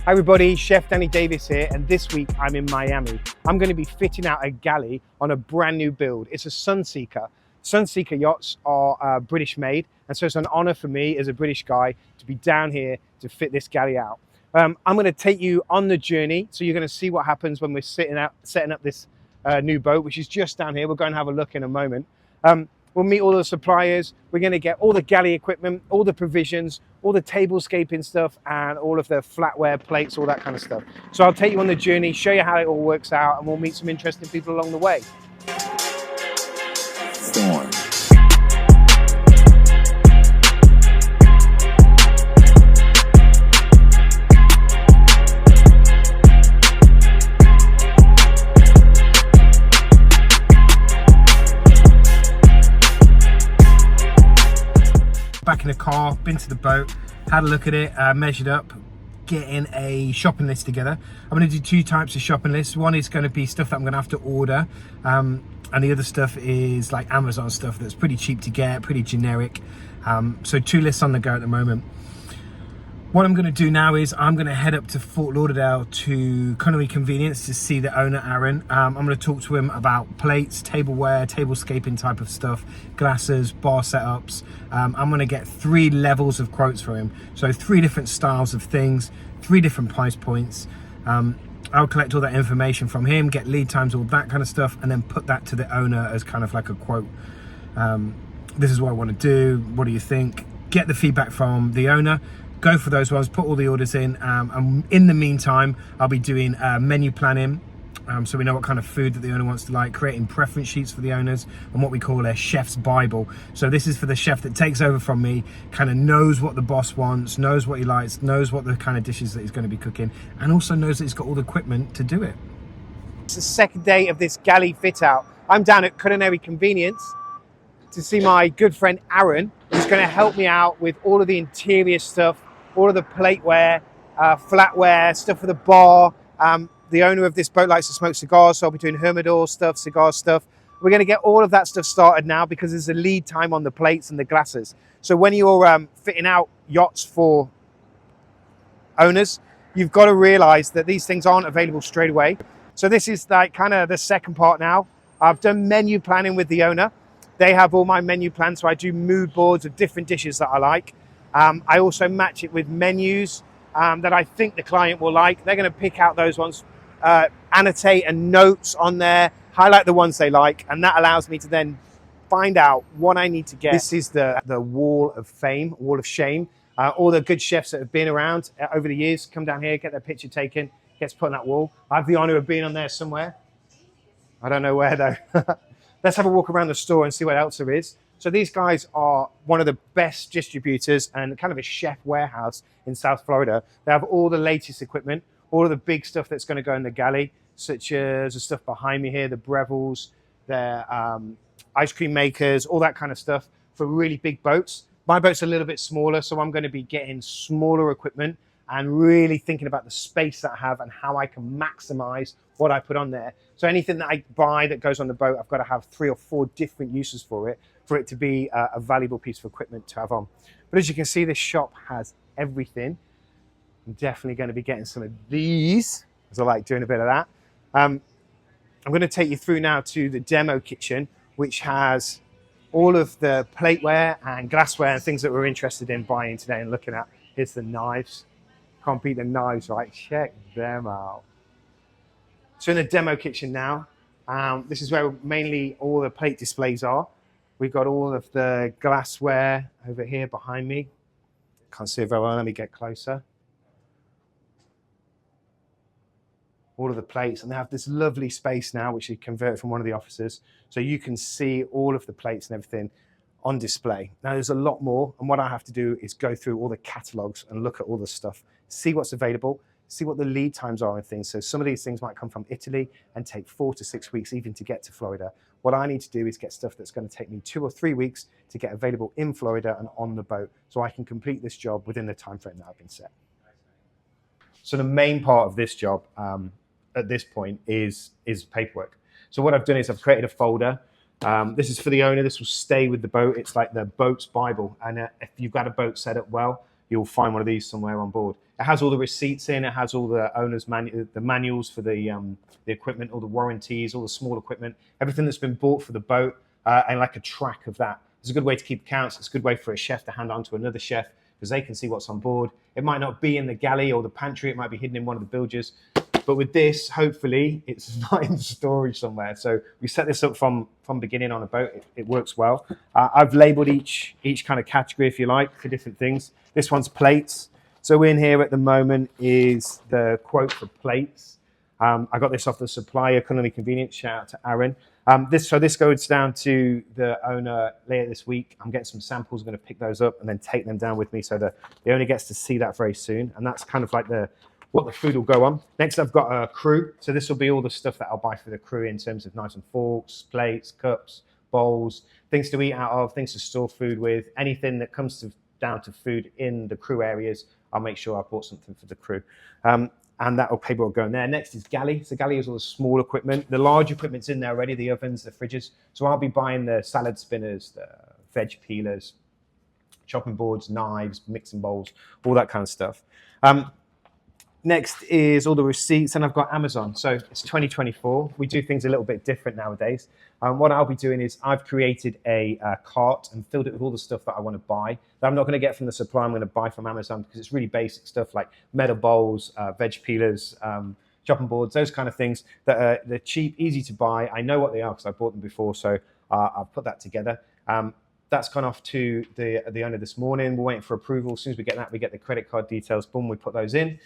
Hi everybody, Chef Danny Davis here, and this week I'm in Miami. I'm going to be fitting out a galley on a brand new build. It's a Sunseeker. Sunseeker yachts are British made, and so it's an honor for me as a British guy to be down here to fit this galley out. I'm going to take you on the journey, so you're going to see what happens when we're setting up this new boat, which is just down here. We'll go and have a look in a moment. We'll meet all the suppliers. We're going to get all the galley equipment, all the provisions, all the tablescaping stuff, and all of the flatware, plates, all that kind of stuff. So I'll take you on the journey, show you how it all works out, and we'll meet some interesting people along the way. Storm. Back in the car, been to the boat, had a look at it, measured up, getting a shopping list together. I'm going to do two types of shopping lists. One is going to be stuff that I'm going to have to order, and the other stuff is like Amazon stuff that's pretty cheap to get, pretty generic. So two lists on the go at the moment. What I'm going to do now is I'm going to head up to Fort Lauderdale to Culinary Convenience to see the owner, Aaron. I'm going to talk to him about plates, tableware, tablescaping type of stuff, glasses, bar setups. I'm going to get 3 levels of quotes for him. So 3 different styles of things, 3 different price points. I'll collect all that information from him, get lead times, all that kind of stuff, and then put that to the owner as kind of like a quote. This is what I want to do. What do you think? Get the feedback from the owner. Go for those ones, put all the orders in, and in the meantime I'll be doing menu planning, so we know what kind of food that the owner wants to like, creating preference sheets for the owners, and what we call a chef's bible. So this is for the chef that takes over from me, kind of knows what the boss wants, knows what he likes, knows what the kind of dishes that he's going to be cooking, and also knows that he's got all the equipment to do it. It's the second day of this galley fit out. I'm down at Culinary Convenience to see my good friend Aaron, who's going to help me out with all of the interior stuff, all of the plateware, flatware, stuff for the bar. The owner of this boat likes to smoke cigars, so I'll be doing humidor stuff, cigar stuff. We're going to get all of that stuff started now because there's a lead time on the plates and the glasses. So when you're fitting out yachts for owners, you've got to realize that these things aren't available straight away. So this is like kind of the second part now. I've done menu planning with the owner. They have all my menu plans, so I do mood boards of different dishes that I like. I also match it with menus that I think the client will like. They're going to pick out those ones, annotate and notes on there, highlight the ones they like, and that allows me to then find out what I need to get. This is the wall of fame, wall of shame. All the good chefs that have been around over the years come down here, get their picture taken, gets put on that wall. I have the honor of being on there somewhere. I don't know where though. Let's have a walk around the store and see what else there is. So these guys are one of the best distributors and kind of a chef warehouse in South Florida. They have all the latest equipment, all of the big stuff that's going to go in the galley, such as the stuff behind me here, the Brevels, their ice cream makers, all that kind of stuff for really big boats. My boat's a little bit smaller, so I'm going to be getting smaller equipment and really thinking about the space that I have and how I can maximize what I put on there. So anything that I buy that goes on the boat, I've got to have 3 or 4 different uses for it to be a valuable piece of equipment to have on. But as you can see, this shop has everything. I'm definitely going to be getting some of these, because I like doing a bit of that. I'm going to take you through now to the demo kitchen, which has all of the plateware and glassware and things that we're interested in buying today and looking at. Here's the knives. Can't beat the knives, right? Check them out. So in the demo kitchen now, this is where mainly all the plate displays are. We've got all of the glassware over here behind me. Can't see it very well, let me get closer. All of the plates, and they have this lovely space now, which is converted from one of the offices. So you can see all of the plates and everything on display. Now there's a lot more, and what I have to do is go through all the catalogs and look at all the stuff, see what's available, see what the lead times are and things. So some of these things might come from Italy and take 4 to 6 weeks even to get to Florida. What I need to do is get stuff that's going to take me 2 or 3 weeks to get available in Florida and on the boat, so I can complete this job within the time frame that I've been set. So the main part of this job at this point is paperwork. So what I've done is I've created a folder. This is for the owner. This will stay with the boat. It's like the boat's Bible. And if you've got a boat set up well, you'll find one of these somewhere on board. It has all the receipts in, it has all the owner's the manuals for the equipment, all the warranties, all the small equipment, everything that's been bought for the boat, and like a track of that. It's a good way to keep accounts. It's a good way for a chef to hand on to another chef because they can see what's on board. It might not be in the galley or the pantry, it might be hidden in one of the bilges. But with this, hopefully, it's not in storage somewhere. So we set this up from beginning on a boat. It works well. I've labelled each kind of category, if you like, for different things. This one's plates. So in here at the moment is the quote for plates. I got this off the supplier, Culinary Convenience. Shout out to Aaron. This goes down to the owner later this week. I'm getting some samples. I'm going to pick those up and then take them down with me so that the owner gets to see that very soon. And that's kind of like what the food will go on. Next, I've got a crew. So this will be all the stuff that I'll buy for the crew in terms of knives and forks, plates, cups, bowls, things to eat out of, things to store food with, anything that comes down to food in the crew areas. I'll make sure I bought something for the crew. And that paper will go in there. Next is galley. So galley is all the small equipment. The large equipment's in there already, the ovens, the fridges. So I'll be buying the salad spinners, the veg peelers, chopping boards, knives, mixing bowls, all that kind of stuff. Next is all the receipts, and I've got Amazon. So it's 2024. We do things a little bit different nowadays. What I'll be doing is I've created a cart and filled it with all the stuff that I want to buy that I'm not going to get from the supplier. I'm going to buy from Amazon because it's really basic stuff like metal bowls, veg peelers, chopping boards, those kind of things that they're cheap, easy to buy. I know what they are because I bought them before, so I've put that together. That's gone off to the owner this morning. We're waiting for approval. As soon as we get that, we get the credit card details. Boom, we put those in.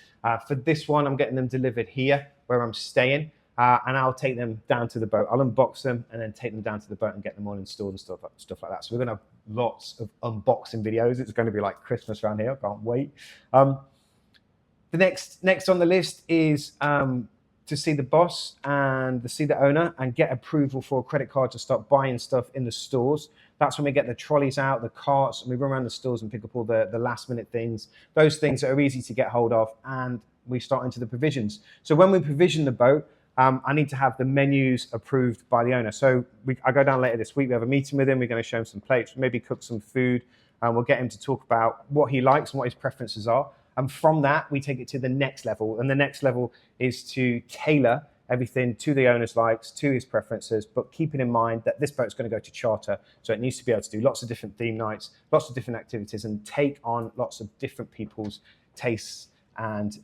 For this one, I'm getting them delivered here where I'm staying, and I'll take them down to the boat. I'll unbox them and then take them down to the boat and get them all installed and stuff like that. So we're going to have lots of unboxing videos. It's going to be like Christmas around here. I can't wait. The next on the list is to see the boss and to see the owner and get approval for a credit card to start buying stuff in the stores. That's when we get the trolleys out, the carts, and we run around the stores and pick up all the last minute things, those things that are easy to get hold of, and we start into the provisions. So when we provision the boat, I need to have the menus approved by the owner. So I go down later this week, we have a meeting with him, we're going to show him some plates, maybe cook some food, and we'll get him to talk about what he likes and what his preferences are. And from that, we take it to the next level. And the next level is to tailor everything to the owner's likes, to his preferences, but keeping in mind that this boat's going to go to charter. So it needs to be able to do lots of different theme nights, lots of different activities, and take on lots of different people's tastes and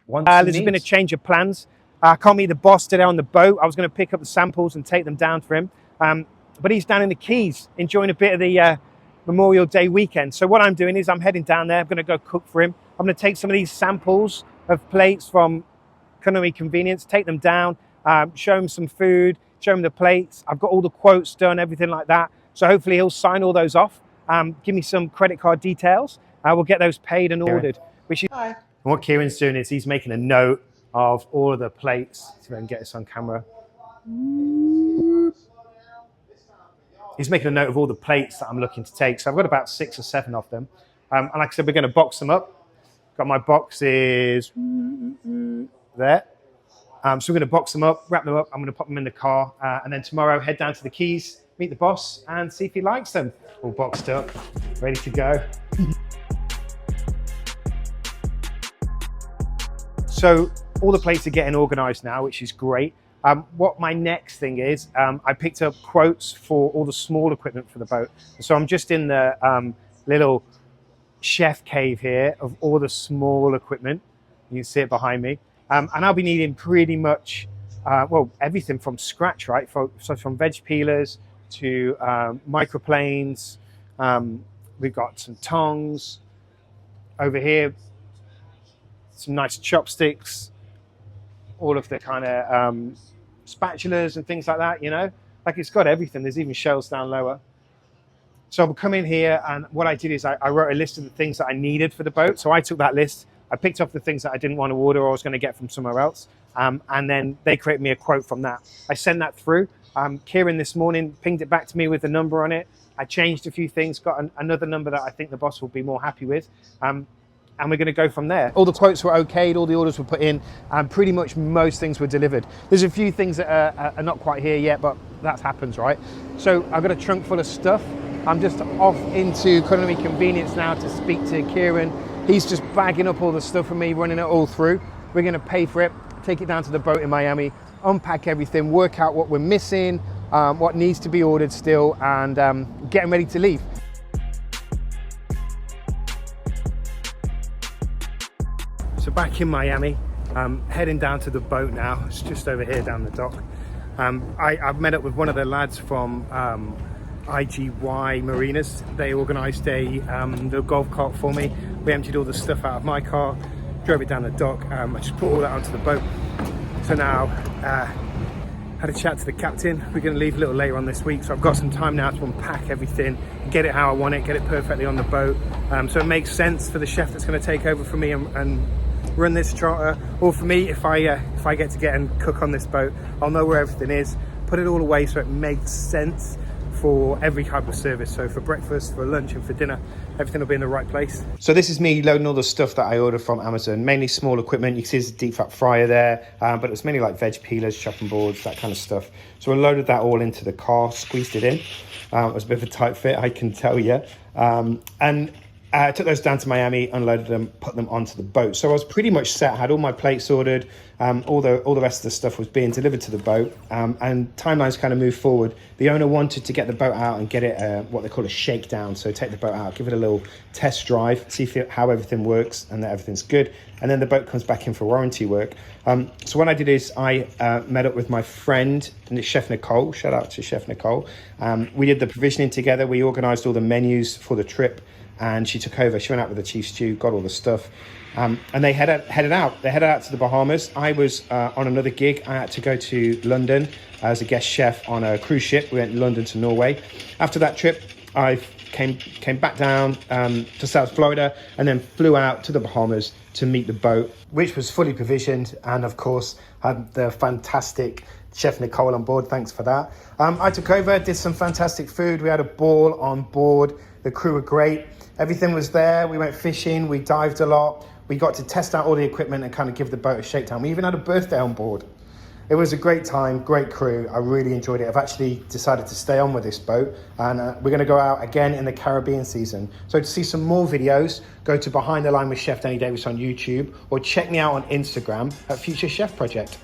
wants and needs. There's been a change of plans. I can't meet the boss today on the boat. I was going to pick up the samples and take them down for him. But he's down in the Keys, enjoying a bit of the Memorial Day weekend. So what I'm doing is I'm heading down there. I'm going to go cook for him. I'm going to take some of these samples of plates from Culinary Convenience, take them down, show him some food, show him the plates. I've got all the quotes done, everything like that. So hopefully he'll sign all those off, give me some credit card details. We'll get those paid and ordered. Hi. And what Kieran's doing is he's making a note of all of the plates. So we can get this on camera. He's making a note of all the plates that I'm looking to take. So I've got about 6 or 7 of them. And like I said, we're going to box them up. Got my boxes there. So we're going to box them up, wrap them up. I'm going to pop them in the car. And then tomorrow, head down to the Keys, meet the boss, and see if he likes them. All boxed up, ready to go. So all the plates are getting organized now, which is great. What my next thing is, I picked up quotes for all the small equipment for the boat. So I'm just in the little chef cave here of all the small equipment. You can see it behind me. And I'll be needing pretty much, well, everything from scratch, right? So from veg peelers to microplanes. We've got some tongs over here, some nice chopsticks, all of the kind of spatulas and things like that, you know? Like it's got everything. There's even shells down lower. So I'll come in here, and what I did is I wrote a list of the things that I needed for the boat. So I took that list, I picked off the things that I didn't want to order or I was going to get from somewhere else, and then they created me a quote from that. I sent that through. Kieran this morning pinged it back to me with a number on it. I changed a few things, got another number that I think the boss will be more happy with. And we're going to go from there. All the quotes were okayed, all the orders were put in, and pretty much most things were delivered. There's a few things that are not quite here yet, but that happens, right? So I've got a trunk full of stuff. I'm just off into Culinary Convenience now to speak to Kieran. He's just bagging up all the stuff for me, running it all through. We're going to pay for it, take it down to the boat in Miami, unpack everything, work out what we're missing, what needs to be ordered still, and getting ready to leave. So back in Miami, heading down to the boat now. It's just over here down the dock. I've met up with one of the lads from IGY Marinas. They organised a little golf cart for me. We emptied all the stuff out of my car, drove it down the dock. I just put all that onto the boat. So now, had a chat to the captain. We're going to leave a little later on this week, so I've got some time now to unpack everything, get it how I want it, get it perfectly on the boat. So it makes sense for the chef that's going to take over for me and run this charter, or for me if I get to get and cook on this boat. I'll know where everything is, put it all away so it makes sense for every type of service. So for breakfast, for lunch and for dinner, everything will be in the right place. So this is me loading all the stuff that I ordered from Amazon, mainly small equipment. You can see there's a deep fat fryer there, but it's mainly like veg peelers, chopping boards, that kind of stuff. So I loaded that all into the car, squeezed it in. It was a bit of a tight fit, I can tell you. I took those down to Miami, unloaded them, put them onto the boat. So I was pretty much set. I had all my plates ordered. All the rest of the stuff was being delivered to the boat, and timelines kind of moved forward. The owner wanted to get the boat out and get it what they call a shakedown. So take the boat out, give it a little test drive, see how everything works and that everything's good. And then the boat comes back in for warranty work. So what I did is I met up with my friend, Chef Nicole. Shout out to Chef Nicole. We did the provisioning together. We organised all the menus for the trip. And she took over. She went out with the chief stew, got all the stuff, and they headed out. They headed out to the Bahamas. I was on another gig. I had to go to London as a guest chef on a cruise ship. We went from London to Norway. After that trip, I came back down to South Florida and then flew out to the Bahamas to meet the boat, which was fully provisioned, and of course had the fantastic Chef Nicole on board. Thanks for that. I took over, did some fantastic food. We had a ball on board. The crew were great. Everything was there. We went fishing, we dived a lot. We got to test out all the equipment and kind of give the boat a shakedown. We even had a birthday on board. It was a great time, great crew. I really enjoyed it. I've actually decided to stay on with this boat, and we're going to go out again in the Caribbean season. So to see some more videos, go to Behind the Line with Chef Danny Davis on YouTube, or check me out on Instagram at Future Chef Project.